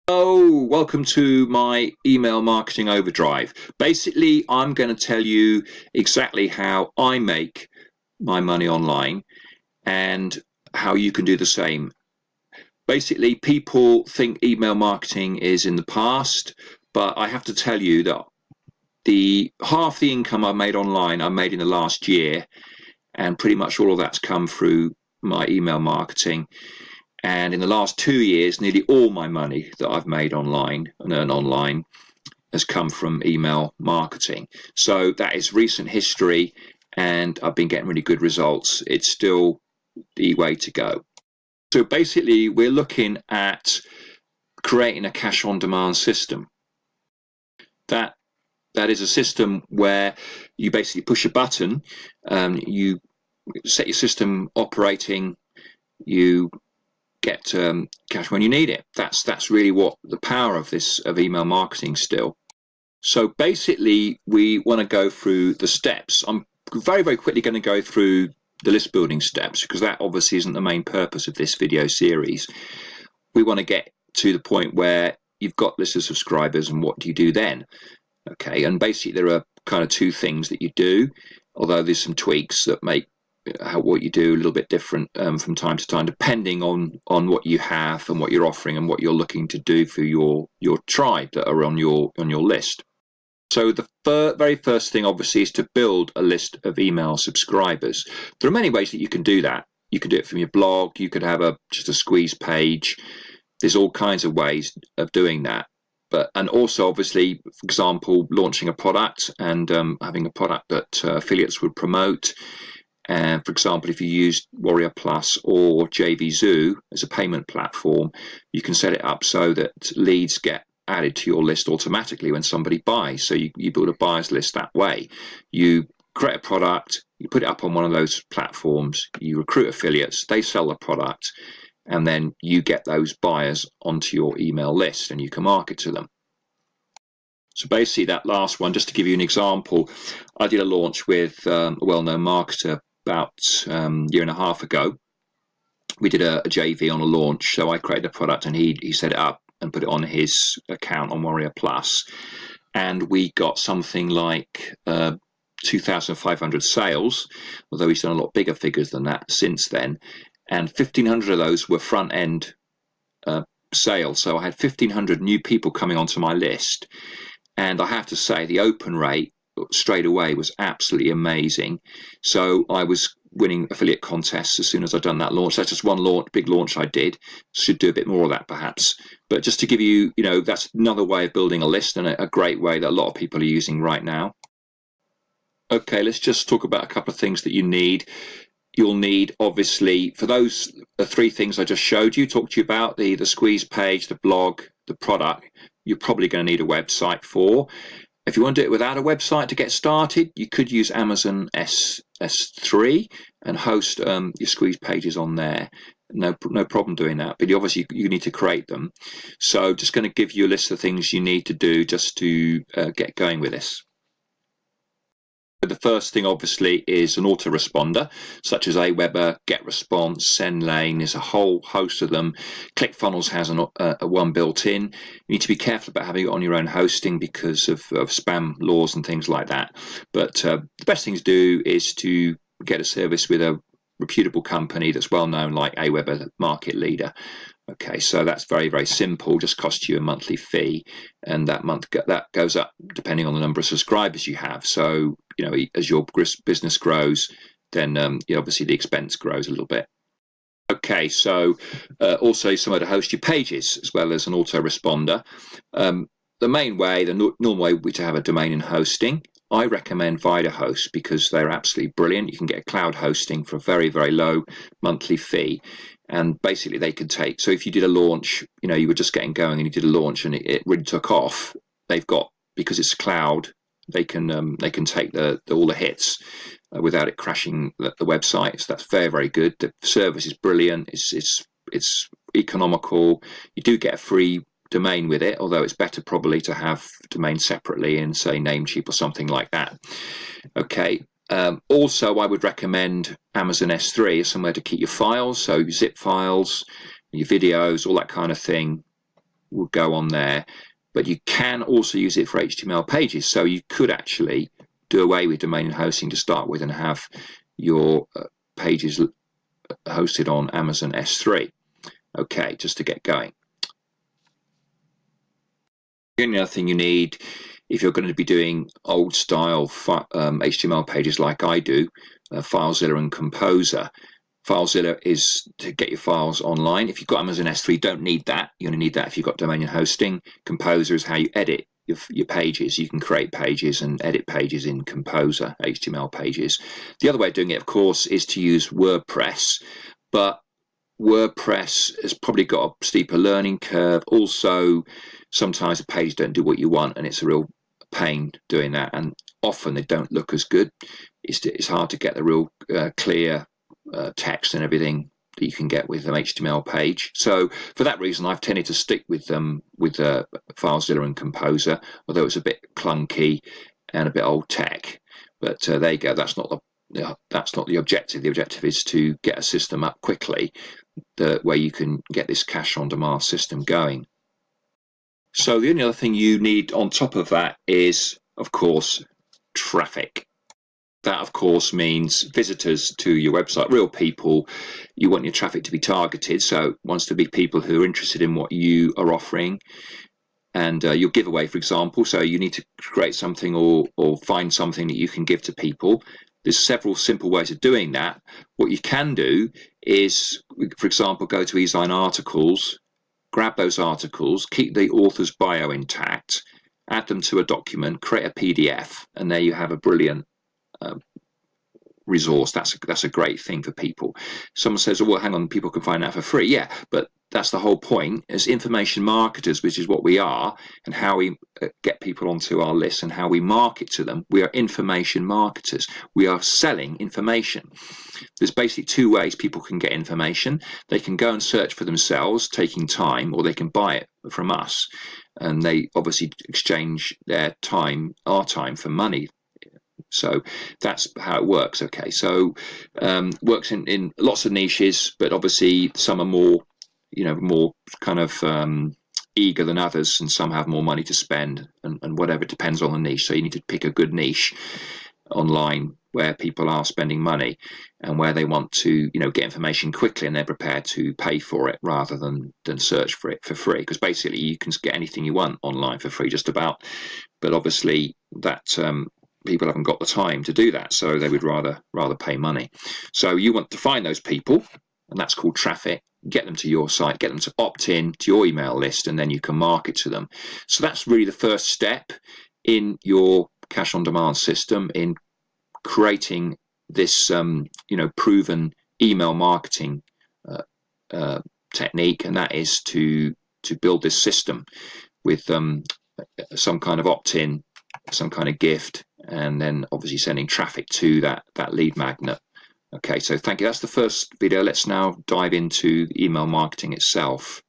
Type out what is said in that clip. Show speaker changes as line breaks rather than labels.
Oh, welcome to my email marketing overdrive. Basically, I'm going to tell you exactly how I make my money online and how you can do the same. Basically, people think email marketing is in the past, but I have to tell you that the half the income I made online, I made in the last year, and pretty much all of that's come through my email marketing. And in the last 2 years, nearly all my money that I've made online and earn online has come from email marketing. So that is recent history, and I've been getting really good results. It's still the way to go. So basically, we're looking at creating a cash on demand system. That that is a system where you basically push a button, you set your system operating, you get cash when you need it. That's really what the power of this of email marketing still. So basically, we want to go through the steps. I'm very quickly going to go through the list building steps because that obviously isn't the main purpose of this video series. We want to get to the point where you've got lists of subscribers, and what do you do then? Okay, and basically there are kind of two things that you do, although there's some tweaks that make what you do a little bit different from time to time, depending on what you have and what you're offering and what you're looking to do for your tribe that are on your list. So the very first thing, obviously, is to build a list of email subscribers. There are many ways that you can do that. You could do it from your blog. You could have just a squeeze page. There's all kinds of ways of doing that. And also, obviously, for example, launching a product and having a product that affiliates would promote. And for example, if you use Warrior Plus or JVZoo as a payment platform, you can set it up so that leads get added to your list automatically when somebody buys. So you build a buyers list that way. You create a product, you put it up on one of those platforms, you recruit affiliates, they sell the product, and then you get those buyers onto your email list and you can market to them. So basically that last one, just to give you an example, I did a launch with a well-known marketer about a year and a half ago. We did a JV on a launch, so I created a product and he set it up and put it on his account on Warrior Plus, and we got something like 2,500 sales, although he's done a lot bigger figures than that since then, and 1,500 of those were front end sales. So I had 1,500 new people coming onto my list, and I have to say the open rate straight away was absolutely amazing. So I was winning affiliate contests as soon as I'd done that launch. That's just one big launch I did. Should do a bit more of that perhaps. But just to give you, that's another way of building a list, and a great way that a lot of people are using right now. Okay, let's just talk about a couple of things that you need. You'll need, obviously, for those the three things I just showed you, talked to you about, the squeeze page, the blog, the product, you're probably going to need a website for. If you want to do it without a website to get started, you could use Amazon S3 and host your squeeze pages on there. No problem doing that, but obviously you need to create them. So just going to give you a list of things you need to do just to get going with this. The first thing obviously is an autoresponder, such as Aweber, GetResponse, SendLane. There's a whole host of them. ClickFunnels has a one built in. You need to be careful about having it on your own hosting because of spam laws and things like that. But the best thing to do is to get a service with a reputable company that's well known, like Aweber, market leader. Okay, so that's very simple, just costs you a monthly fee, and that goes up depending on the number of subscribers you have. So as your business grows, then obviously the expense grows a little bit. Okay, so also somewhere to host your pages as well as an autoresponder. The main way, the normal way to have a domain in hosting, I recommend VidaHost because they're absolutely brilliant. You can get cloud hosting for a very low monthly fee. And basically they could take, so if you did a launch, you were just getting going and you did a launch and it really took off, because it's cloud, they can take all the hits without it crashing the website. So that's very good. The service is brilliant. It's economical. You do get a free domain with it, although it's better probably to have domain separately in, say, Namecheap or something like that. Okay. Also, I would recommend Amazon S3 as somewhere to keep your files, so your zip files, your videos, all that kind of thing. will go on there, but you can also use it for HTML pages. So you could actually do away with domain and hosting to start with and have your pages hosted on Amazon S3. Okay, just to get going. The only other thing you need, if you're going to be doing old style HTML pages like I do, FileZilla and Composer. FileZilla is to get your files online. If you've got Amazon S3, you don't need that. You only need that if you've got domain and hosting. Composer is how you edit your pages. You can create pages and edit pages in Composer, HTML pages. The other way of doing it, of course, is to use WordPress, but WordPress has probably got a steeper learning curve. Also, sometimes a page don't do what you want, and it's a real pain doing that, and often they don't look as good. It's hard to get the real clear text and everything that you can get with an HTML page. So for that reason, I've tended to stick with FileZilla and Composer, although it's a bit clunky and a bit old tech. But there you go. That's not the objective. The objective is to get a system up quickly where you can get this cash on demand system going. So the only other thing you need on top of that is, of course, traffic. That, of course, means visitors to your website, real people. You want your traffic to be targeted, so it wants to be people who are interested in what you are offering and your giveaway, for example. So you need to create something or find something that you can give to people. There's several simple ways of doing that. What you can do is, for example, go to eSign articles, grab those articles, keep the author's bio intact, add them to a document, create a PDF, and there you have a brilliant resource. That's a great thing for people. Someone says, oh, well, hang on, people can find that for free. Yeah, but that's the whole point. As information marketers, which is what we are, and how we get people onto our list and how we market to them, we are information marketers. We are selling information. There's basically two ways people can get information. They can go and search for themselves, taking time, or they can buy it from us, and they obviously exchange their time, our time, for money. So that's how it works. Okay, so works in lots of niches, but obviously some are more, more kind of eager than others, and some have more money to spend, and whatever, it depends on the niche. So you need to pick a good niche online where people are spending money and where they want to, get information quickly, and they're prepared to pay for it rather than search for it for free. Because basically you can get anything you want online for free, just about. But obviously that people haven't got the time to do that, so they would rather pay money. So you want to find those people, and that's called traffic. Get them to your site, get them to opt in to your email list, and then you can market to them. So that's really the first step in your cash on demand system, in creating this proven email marketing technique, and that is to build this system with some kind of opt-in, some kind of gift, and then obviously sending traffic to that lead magnet. Okay, so thank you. That's the first video. Let's now dive into email marketing itself.